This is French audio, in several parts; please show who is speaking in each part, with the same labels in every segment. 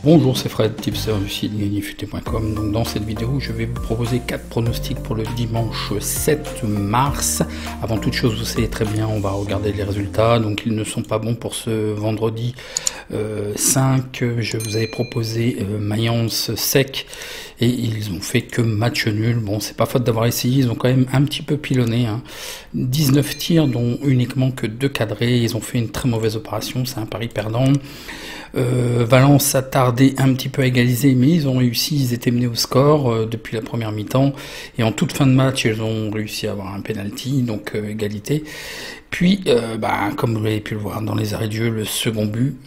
Speaker 1: Bonjour, c'est Fred, tipster du site gagnerfuté.com. Donc dans cette vidéo, je vais vous proposer 4 pronostics pour le dimanche 7 mars. Avant toute chose, vous savez très bien, on va regarder les résultats. Donc ils ne sont pas bons pour ce vendredi 5. Je vous avais proposé Mayence sec et ils ont fait que match nul. Bon, c'est pas faute d'avoir essayé, ils ont quand même un petit peu pilonné. 19 tirs, dont uniquement que 2 cadrés. Ils ont fait une très mauvaise opération, c'est un pari perdant. Valence a tardé un petit peu à égaliser, mais ils ont réussi, ils étaient menés au score depuis la première mi-temps, et en toute fin de match, ils ont réussi à avoir un penalty, donc égalité. Puis, comme vous l'avez pu le voir dans les arrêts de jeu, le second but.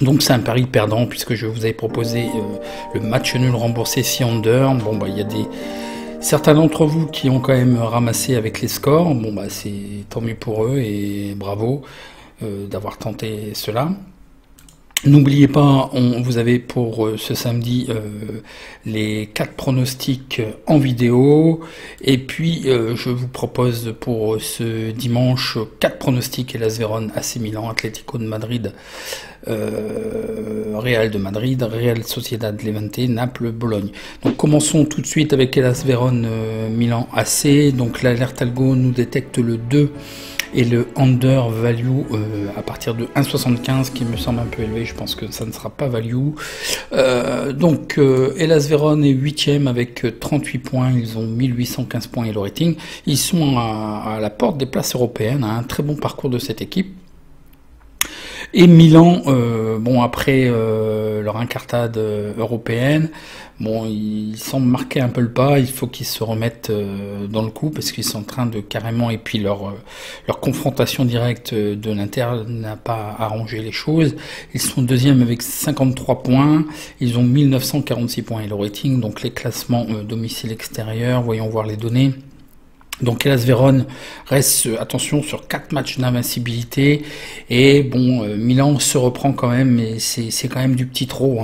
Speaker 1: Donc c'est un pari perdant, puisque je vous avais proposé le match nul remboursé 6 under. Bon, il y a certains d'entre vous qui ont quand même ramassé avec les scores. Bon, c'est tant mieux pour eux, et bravo d'avoir tenté cela. N'oubliez pas, vous avez pour ce samedi les 4 pronostics en vidéo, et puis je vous propose pour ce dimanche 4 pronostics: Hellas Vérone, AC Milan, Atlético de Madrid, Real de Madrid, Real Sociedad Levante, Naples, Bologne. Donc commençons tout de suite avec Hellas Vérone, Milan AC. Donc l'alerte algo nous détecte le 2 et le under value à partir de 1,75 qui me semble un peu élevé. Je pense que ça ne sera pas value. Hellas Vérone est 8e avec 38 points, ils ont 1815 points et le rating. Ils sont à la porte des places européennes, un très bon parcours de cette équipe. Et Milan, après leur incartade européenne, ils semblent marquer un peu le pas. Il faut qu'ils se remettent dans le coup, parce qu'ils sont en train de carrément, et puis leur confrontation directe de l'Inter n'a pas arrangé les choses. Ils sont deuxième avec 53 points, ils ont 1946 points et le rating. Donc les classements domicile extérieur, voyons voir les données. Donc Hellas Vérone reste, attention, sur 4 matchs d'invincibilité, et Milan se reprend quand même, mais c'est quand même du petit trop.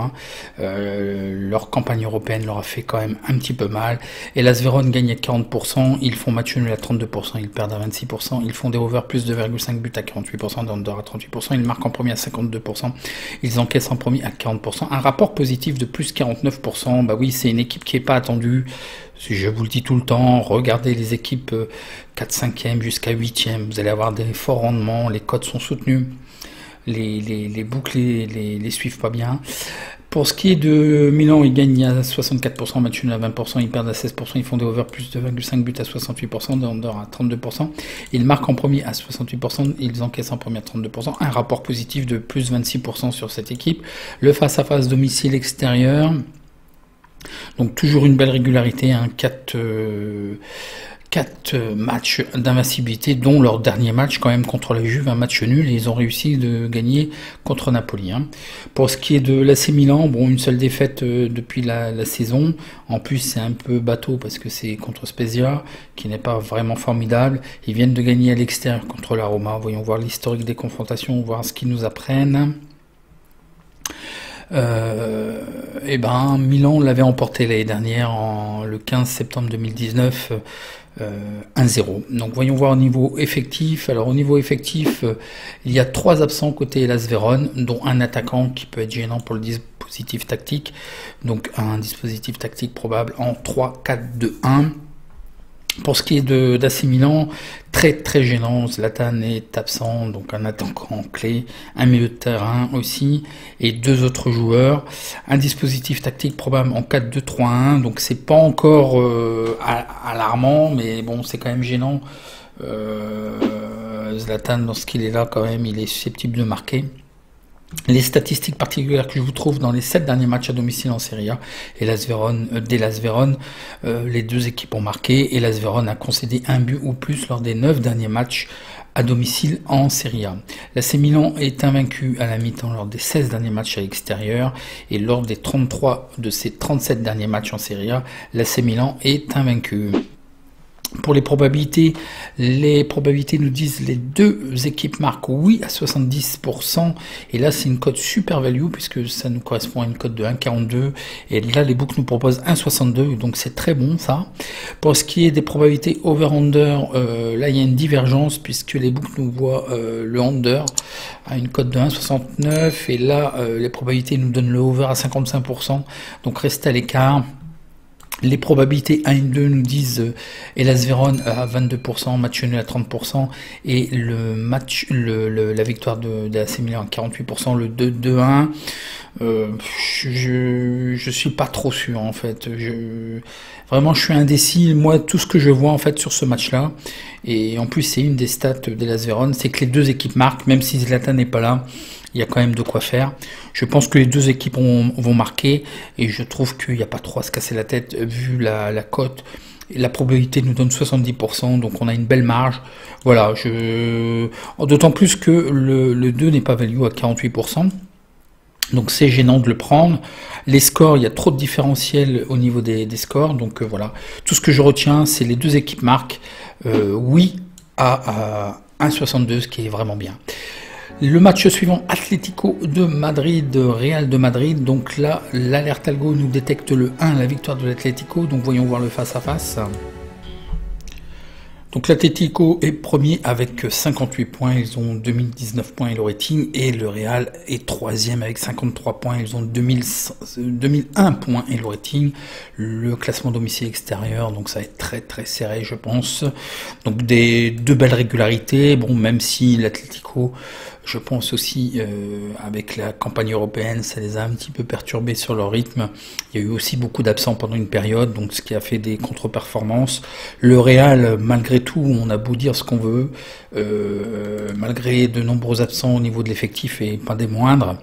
Speaker 1: Leur campagne européenne leur a fait quand même un petit peu mal. Hellas Vérone gagne à 40%, ils font match nul à 32%, ils perdent à 26%, ils font des over plus 2,5 buts à 48%, des under à 38%, ils marquent en premier à 52%, ils encaissent en premier à 40%, un rapport positif de plus 49%. Oui, c'est une équipe qui n'est pas attendue. Je vous le dis tout le temps, regardez les équipes 4, 5e jusqu'à 8e, vous allez avoir des forts rendements, les cotes sont soutenues, les boucles les suivent pas bien. Pour ce qui est de Milan, ils gagnent à 64%, match nul à 20%, ils perdent à 16%, ils font des over plus 2,5 buts à 68%, des under à 32%, ils marquent en premier à 68%, ils encaissent en premier à 32%, un rapport positif de plus 26% sur cette équipe. Le face-à-face domicile extérieur, donc toujours une belle régularité, 4 matchs d'invincibilité, dont leur dernier match quand même contre la Juve, un match nul, et ils ont réussi de gagner contre Napoli. Pour ce qui est de l'AC Milan, une seule défaite depuis la saison. En plus c'est un peu bateau parce que c'est contre Spezia, qui n'est pas vraiment formidable. Ils viennent de gagner à l'extérieur contre la Roma. Voyons voir l'historique des confrontations, voir ce qu'ils nous apprennent. Milan l'avait emporté l'année dernière, le 15 septembre 2019, 1-0. Donc voyons voir au niveau effectif. Alors au niveau effectif, il y a 3 absents côté Hellas Vérone, dont un attaquant qui peut être gênant pour le dispositif tactique. Donc un dispositif tactique probable en 3-4-2-1. Pour ce qui est d'AC Milan, très très gênant, Zlatan est absent, donc un attaquant clé, un milieu de terrain aussi, et 2 autres joueurs. Un dispositif tactique probable en 4-2-3-1, donc c'est pas encore alarmant, mais c'est quand même gênant. Zlatan, lorsqu'il est là, quand même, il est susceptible de marquer. Les statistiques particulières que je vous trouve dans les 7 derniers matchs à domicile en Serie A, d'Hellas Vérone, les 2 équipes ont marqué. Hellas Vérone a concédé 1 but ou plus lors des 9 derniers matchs à domicile en Serie A. L'AC Milan est invaincu à la mi-temps lors des 16 derniers matchs à l'extérieur, et lors des 33 de ses 37 derniers matchs en Serie A, l'AC Milan est invaincu. Pour les probabilités nous disent les deux équipes marquent oui à 70%. Et là, c'est une cote super value puisque ça nous correspond à une cote de 1,42. Et là, les books nous proposent 1,62. Donc, c'est très bon, ça. Pour ce qui est des probabilités over-under, là, il y a une divergence puisque les books nous voient le under à une cote de 1,69. Et là, les probabilités nous donnent le over à 55%. Donc, restez à l'écart. Les probabilités 1 et 2 nous disent Hellas Vérone à 22%, match nul à 30%, et la victoire de l'AC Milan à 48%, le 2-2-1. Je suis pas trop sûr en fait. Vraiment, je suis indécis. Moi, tout ce que je vois en fait sur ce match-là, et en plus c'est une des stats d'Hellas Vérone, c'est que les deux équipes marquent, même si Zlatan n'est pas là. Il y a quand même de quoi faire. Je pense que les deux équipes vont marquer et je trouve qu'il n'y a pas trop à se casser la tête vu la cote. La probabilité nous donne 70%, donc on a une belle marge. Voilà, d'autant plus que le 2 n'est pas value à 48%. Donc c'est gênant de le prendre. Les scores, il y a trop de différentiel au niveau des scores. Donc voilà, tout ce que je retiens, c'est les deux équipes marquent oui à 1,62, ce qui est vraiment bien. Le match suivant, Atlético de Madrid, Real de Madrid. Donc là, l'alerte algo nous détecte le 1, la victoire de l'Atlético. Donc voyons voir le face-à-face. Donc l'Atlético est premier avec 58 points, ils ont 2019 points et le rating, et le Real est troisième avec 53 points, ils ont 2001 points et le rating. Le classement domicile extérieur, donc ça va être très très serré je pense. Donc deux belles régularités, bon même si l'Atlético, je pense aussi avec la campagne européenne, ça les a un petit peu perturbés sur leur rythme. Il y a eu aussi beaucoup d'absents pendant une période, donc ce qui a fait des contre-performances. Le Real, malgré tout, on a beau dire ce qu'on veut, malgré de nombreux absents au niveau de l'effectif et pas des moindres,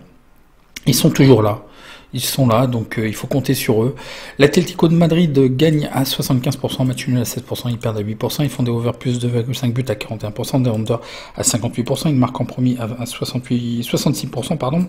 Speaker 1: ils sont toujours là. Ils sont là, donc il faut compter sur eux. L'Atlético de Madrid gagne à 75%, match nul à 7%, ils perdent à 8%, ils font des over plus 2,5 buts à 41%, des under à 58%, ils marquent en premier à 66%, pardon.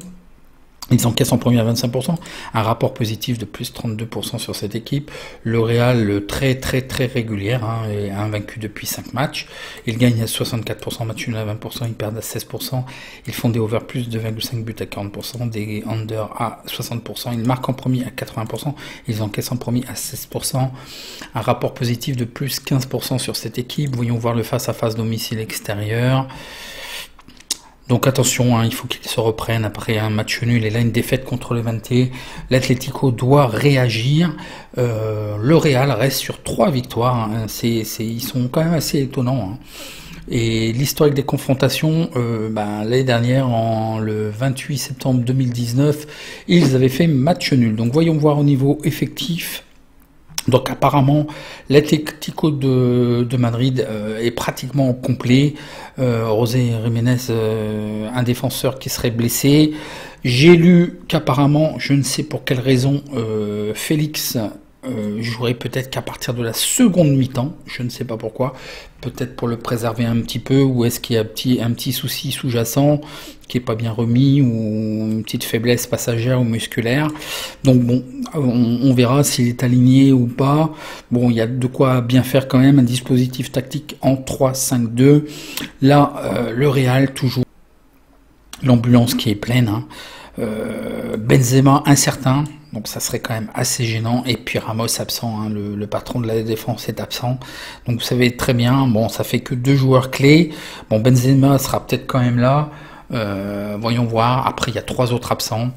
Speaker 1: Ils encaissent en premier à 25%, un rapport positif de plus 32% sur cette équipe. Le Real, très très très régulière, est invaincu depuis 5 matchs. Ils gagnent à 64%, match nul à 20%, ils perdent à 16%. Ils font des over plus 2,5 buts à 40%, des under à 60%. Ils marquent en premier à 80%, ils encaissent en premier à 16%. Un rapport positif de plus 15% sur cette équipe. Voyons voir le face-à-face domicile extérieur. Donc attention, il faut qu'ils se reprennent après un match nul et là une défaite contre le Levante. L'Atlético doit réagir. Le Real reste sur 3 victoires. Ils sont quand même assez étonnants. Et l'historique des confrontations, l'année dernière, le 28 septembre 2019, ils avaient fait match nul. Donc voyons voir au niveau effectif. Donc apparemment, l'Atlético de Madrid est pratiquement complet. José Jiménez, un défenseur qui serait blessé. J'ai lu qu'apparemment, je ne sais pour quelle raison, Félix jouerait peut-être qu'à partir de la seconde mi-temps. Je ne sais pas pourquoi. Peut-être pour le préserver un petit peu, ou est-ce qu'il y a un petit souci sous-jacent qui est pas bien remis, ou une petite faiblesse passagère ou musculaire. Donc bon, on verra s'il est aligné ou pas. Bon, il y a de quoi bien faire quand même, un dispositif tactique en 3-5-2. Là, le Real, toujours l'ambulance qui est pleine. Benzema incertain, donc ça serait quand même assez gênant, et puis Ramos absent, le patron de la défense est absent, donc vous savez très bien, bon ça fait que 2 joueurs clés, bon Benzema sera peut-être quand même là, voyons voir, après il y a 3 autres absents,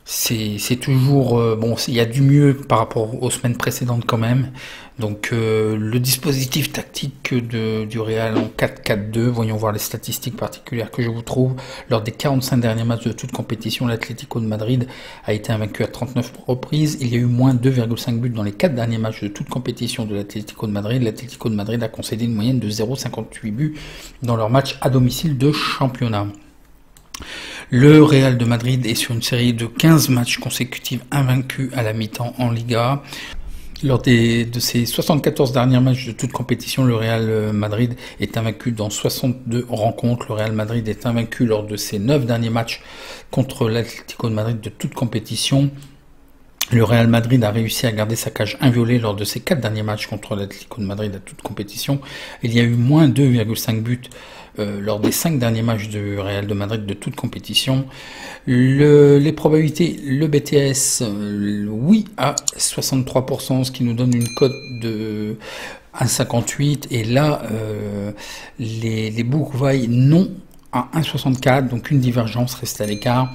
Speaker 1: c'est toujours, il y a du mieux par rapport aux semaines précédentes quand même, donc le dispositif tactique du Real en 4-4-2, voyons voir les statistiques particulières que je vous trouve. Lors des 45 derniers matchs de toute compétition, l'Atlético de Madrid a été invaincu à 39 reprises. Il y a eu moins 2,5 buts dans les 4 derniers matchs de toute compétition de l'Atlético de Madrid. L'Atlético de Madrid a concédé une moyenne de 0,58 buts dans leurs matchs à domicile de championnat. Le Real de Madrid est sur une série de 15 matchs consécutifs invaincus à la mi-temps en Liga. Lors de ses 74 derniers matchs de toute compétition, le Real Madrid est invaincu dans 62 rencontres. Le Real Madrid est invaincu lors de ses 9 derniers matchs contre l'Atlético de Madrid de toute compétition. Le Real Madrid a réussi à garder sa cage inviolée lors de ses 4 derniers matchs contre l'Atlético de Madrid à toute compétition. Il y a eu moins 2,5 buts lors des 5 derniers matchs du Real de Madrid de toute compétition. Les probabilités, le BTS, oui à 63%, ce qui nous donne une cote de 1,58. Et là, les books voient non à 1,64, donc une divergence reste à l'écart.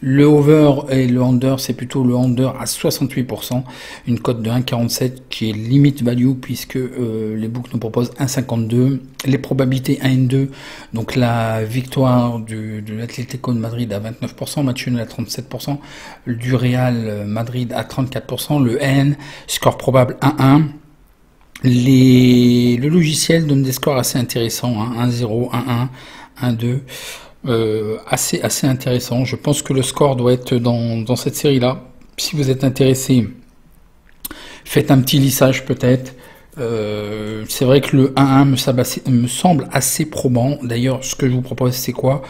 Speaker 1: Le over et le under, c'est plutôt le under à 68%, une cote de 1,47 qui est limite value puisque les books nous proposent 1,52. Les probabilités 1,2, donc la victoire de l'Atlético de Madrid à 29%, match nul à 37%, du Real Madrid à 34%, le N, score probable 1,1. Le logiciel donne des scores assez intéressants, hein, 1-0, 1-1, 1-2. Assez intéressant. Je pense que le score doit être dans cette série-là. Si vous êtes intéressé, faites un petit lissage peut-être. C'est vrai que le 1-1 me semble assez probant. D'ailleurs, ce que je vous propose, c'est quoi?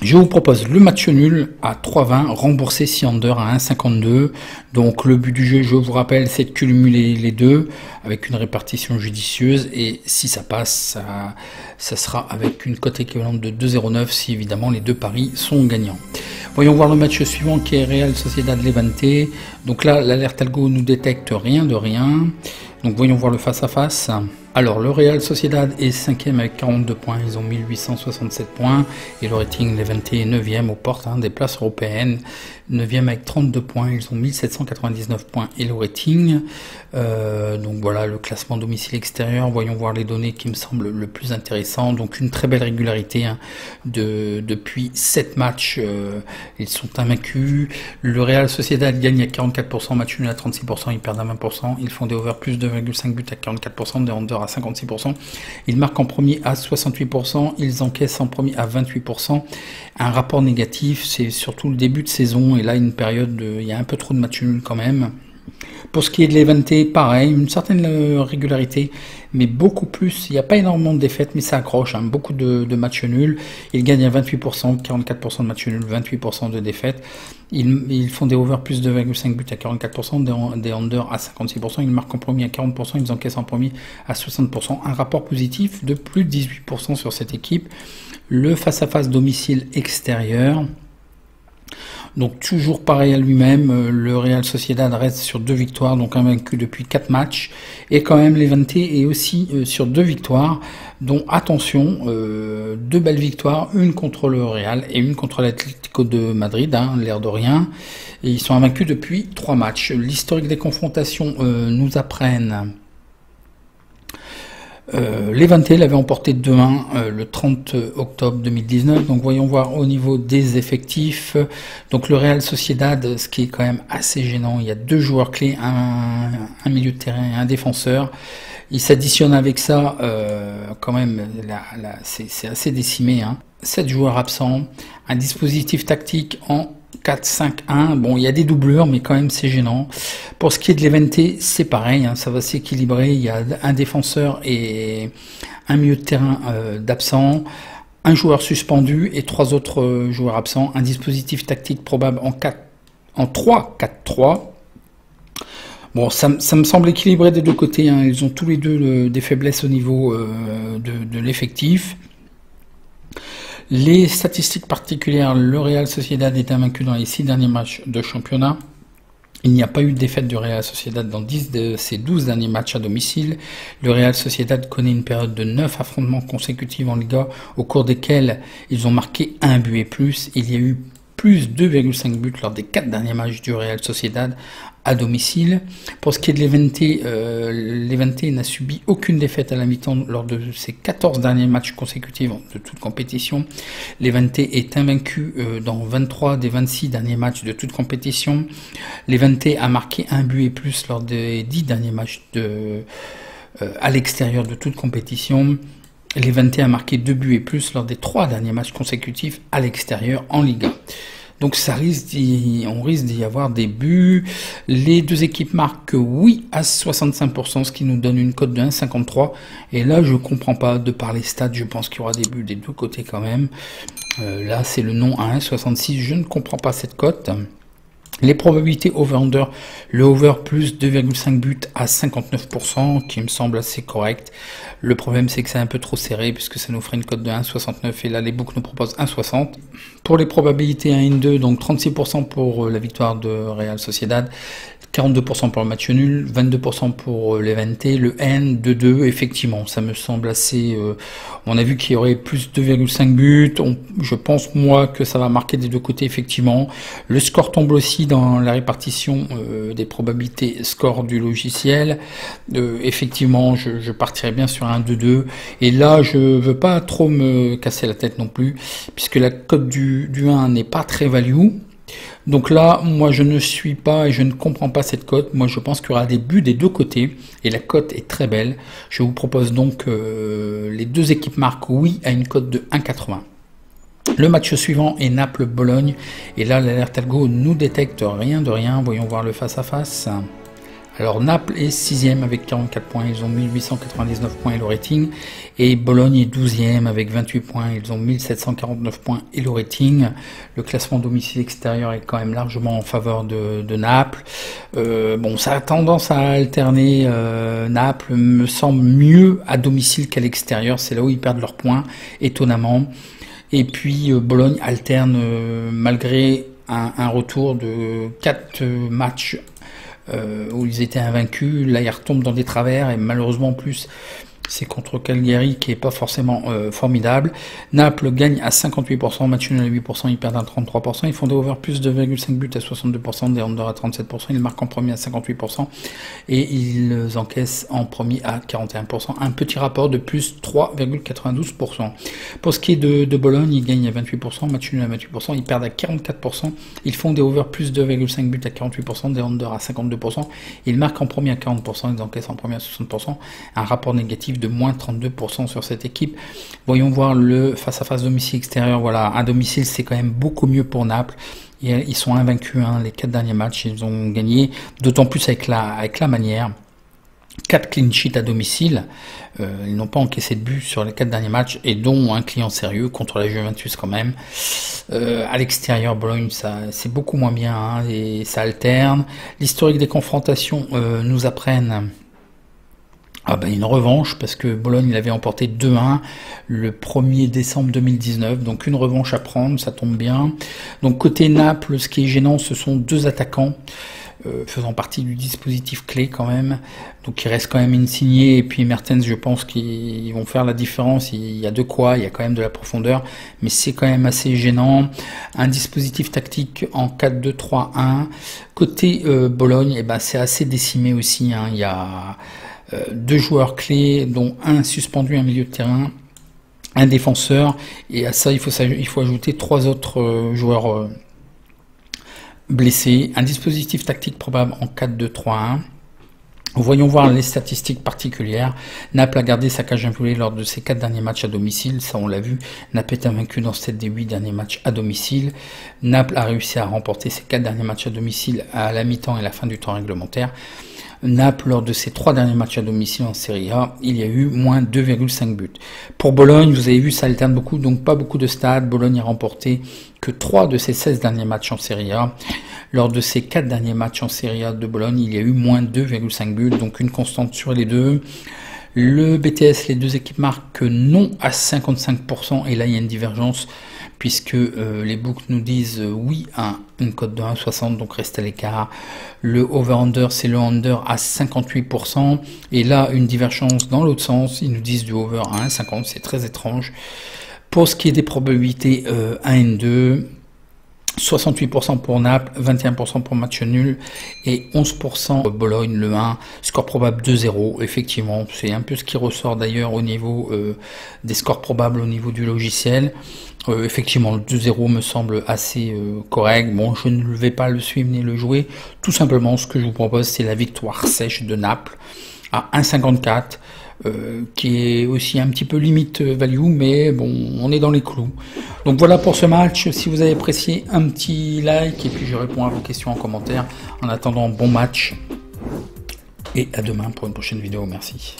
Speaker 1: Je vous propose le match nul à 3,20, remboursé si under à 1,52. Donc le but du jeu, je vous rappelle, c'est de cumuler les deux avec une répartition judicieuse. Et si ça passe, ça sera avec une cote équivalente de 2,09 si évidemment les deux paris sont gagnants. Voyons voir le match suivant qui est Real Sociedad Levante. Donc là, l'alerte algo nous détecte rien de rien. Donc voyons voir le face-à-face. Alors le Real Sociedad est 5e avec 42 points, ils ont 1867 points. Et le rating Levante est 9e aux portes des places européennes. 9e avec 32 points, ils ont 1799 points et le rating. Donc voilà le classement domicile extérieur. Voyons voir les données qui me semblent le plus intéressant. Donc une très belle régularité depuis 7 matchs. Ils sont invaincus. Le Real Sociedad gagne à 44%, match nul à 36%, ils perdent à 20%. Ils font des over plus 2,5 buts à 44%, des under à 56%. Ils marquent en premier à 68%, ils encaissent en premier à 28%. Un rapport négatif, c'est surtout le début de saison et là une période, il y a un peu trop de matchs nuls quand même. Pour ce qui est de Levante, pareil, une certaine régularité, mais beaucoup plus. Il n'y a pas énormément de défaites, mais ça accroche, beaucoup de matchs nuls. Ils gagnent à 28%, 44% de matchs nuls, 28% de défaites. Ils font des over plus 2,5 buts à 44%, des under à 56%. Ils marquent en premier à 40%, ils encaissent en premier à 60%. Un rapport positif de plus de 18% sur cette équipe. Le face-à-face domicile extérieur. Donc toujours pareil à lui-même, le Real Sociedad reste sur 2 victoires, donc invaincu depuis 4 matchs, et quand même Levante est aussi sur 2 victoires, dont attention, 2 belles victoires, une contre le Real et une contre l'Atlético de Madrid, l'air de rien, et ils sont invaincus depuis 3 matchs. L'historique des confrontations nous apprennent Levante l'avait emporté 2-1 le 30 octobre 2019. Donc voyons voir au niveau des effectifs. Donc le Real Sociedad, ce qui est quand même assez gênant, il y a 2 joueurs clés, un milieu de terrain et un défenseur. Il s'additionne avec ça, quand même, c'est assez décimé. 7 joueurs absents, un dispositif tactique en 4-5-1, bon il y a des doublures mais quand même c'est gênant. Pour ce qui est de Levante, c'est pareil, ça va s'équilibrer, il y a un défenseur et un milieu de terrain d'absents, un joueur suspendu et 3 autres joueurs absents, un dispositif tactique probable en 3-4-3. Bon, ça me semble équilibré des deux côtés, ils ont tous les deux des faiblesses au niveau de l'effectif. Les statistiques particulières, le Real Sociedad est invaincu dans les 6 derniers matchs de championnat. Il n'y a pas eu de défaite du Real Sociedad dans 10 de ses 12 derniers matchs à domicile. Le Real Sociedad connaît une période de 9 affrontements consécutifs en Liga, au cours desquels ils ont marqué 1 but et plus. Il y a eu plus 2,5 buts lors des 4 derniers matchs du Real Sociedad à domicile. Pour ce qui est de Levante n'a subi aucune défaite à la mi-temps lors de ses 14 derniers matchs consécutifs de toute compétition. Levante est invaincu dans 23 des 26 derniers matchs de toute compétition. Levante a marqué 1 but et plus lors des 10 derniers matchs à l'extérieur de toute compétition. Levante a marqué 2 buts et plus lors des 3 derniers matchs consécutifs à l'extérieur en Liga. Donc on risque d'y avoir des buts. Les deux équipes marquent oui à 65%, ce qui nous donne une cote de 1,53. Et là, je comprends pas, de par les stats, je pense qu'il y aura des buts des deux côtés quand même. Là, c'est le non à 1,66. Je ne comprends pas cette cote. Les probabilités over-under, le over plus 2,5 buts à 59%, qui me semble assez correct. Le problème, c'est que c'est un peu trop serré, puisque ça nous ferait une cote de 1,69, et là, les books nous proposent 1,60. Pour les probabilités 1-2, donc 36% pour la victoire de Real Sociedad, 42% pour le match nul, 22% pour l'Evente, le N 2-2, effectivement, ça me semble assez... on a vu qu'il y aurait plus 2,5 buts, je pense moi que ça va marquer des deux côtés, effectivement. Le score tombe aussi dans la répartition des probabilités score du logiciel. Effectivement, je partirais bien sur un 2-2, et là je veux pas trop me casser la tête non plus, puisque la cote du 1 n'est pas très value. Donc là, moi je ne suis pas et je ne comprends pas cette cote. Moi je pense qu'il y aura des buts des deux côtés et la cote est très belle. Je vous propose donc les deux équipes marquent oui à une cote de 1,80. Le match suivant est Naples-Bologne et là l'alerte algo nous détecte rien de rien. Voyons voir le face à face. Alors Naples est 6e avec 44 points, ils ont 1899 points et le rating. Et Bologne est 12e avec 28 points, ils ont 1749 points et le rating. Le classement domicile extérieur est quand même largement en faveur de Naples. Bon, ça a tendance à alterner. Naples me semble mieux à domicile qu'à l'extérieur, c'est là où ils perdent leurs points, étonnamment. Et puis Bologne alterne malgré un retour de 4 matchs où ils étaient invaincus. Là, ils retombent dans des travers et malheureusement en plus c'est contre Cagliari qui est pas forcément formidable. Naples gagne à 58%, match nul à 8%, ils perdent à 33%, ils font des over plus 2,5 buts à 62%, des under à 37%, ils marquent en premier à 58% et ils encaissent en premier à 41%, un petit rapport de plus 3,92%. Pour ce qui est de Bologne, ils gagnent à 28%, match nul à 28%, ils perdent à 44%, ils font des over plus 2,5 buts à 48%, des under à 52%, ils marquent en premier à 40%, ils encaissent en premier à 60%, un rapport négatif de moins 32% sur cette équipe. Voyons voir le face-à-face domicile extérieur. Voilà, à domicile, c'est quand même beaucoup mieux pour Naples. Ils sont invaincus, hein, les 4 derniers matchs, ils ont gagné, d'autant plus avec la manière. 4 clean sheets à domicile, ils n'ont pas encaissé de but sur les 4 derniers matchs, et dont un client sérieux contre la Juventus quand même. À l'extérieur, Bologne, c'est beaucoup moins bien, hein, et ça alterne. L'historique des confrontations nous apprennent une revanche, parce que Bologne il avait emporté 2-1 le 1er décembre 2019, donc une revanche à prendre, ça tombe bien. Donc côté Naples, ce qui est gênant, ce sont 2 attaquants faisant partie du dispositif clé quand même, donc il reste quand même Insigne et puis Mertens, je pense qu'ils vont faire la différence. Il y a de quoi, il y a quand même de la profondeur, mais c'est quand même assez gênant. Un dispositif tactique en 4-2-3-1 côté Bologne, c'est assez décimé aussi, hein. Il y a 2 joueurs clés, dont un suspendu, un milieu de terrain, un défenseur, et à ça il faut ajouter 3 autres joueurs blessés. Un dispositif tactique probable en 4-2-3-1. Voyons voir les statistiques particulières. Naples a gardé sa cage inviolée lors de ses 4 derniers matchs à domicile, ça on l'a vu. Naples est invaincu dans 7 des 8 derniers matchs à domicile. Naples a réussi à remporter ses 4 derniers matchs à domicile à la mi-temps et la fin du temps réglementaire. Naples, lors de ses 3 derniers matchs à domicile en Serie A, il y a eu moins 2,5 buts. Pour Bologne, vous avez vu, ça alterne beaucoup, donc pas beaucoup de stades. Bologne a remporté que 3 de ses 16 derniers matchs en Serie A. Lors de ses 4 derniers matchs en Serie A de Bologne, il y a eu moins 2,5 buts, donc une constante sur les deux. Le BTS, les deux équipes marquent non à 55%, et là il y a une divergence, puisque les books nous disent oui à une cote de 1,60, donc reste à l'écart. Le over-under, c'est le under à 58%, et là une divergence dans l'autre sens, ils nous disent du over à 1,50, c'est très étrange. Pour ce qui est des probabilités 1 et 2, 68% pour Naples, 21% pour match nul et 11% pour Bologne, le 1, score probable 2-0, effectivement, c'est un peu ce qui ressort d'ailleurs au niveau des scores probables au niveau du logiciel. Effectivement, le 2-0 me semble assez correct. Bon, je ne vais pas le suivre ni le jouer, tout simplement ce que je vous propose, c'est la victoire sèche de Naples à 1,54. Qui est aussi un petit peu limite value, mais bon, on est dans les clous. Donc voilà pour ce match. Si vous avez apprécié, un petit like, et puis je réponds à vos questions en commentaire. En attendant, bon match, et à demain pour une prochaine vidéo. Merci.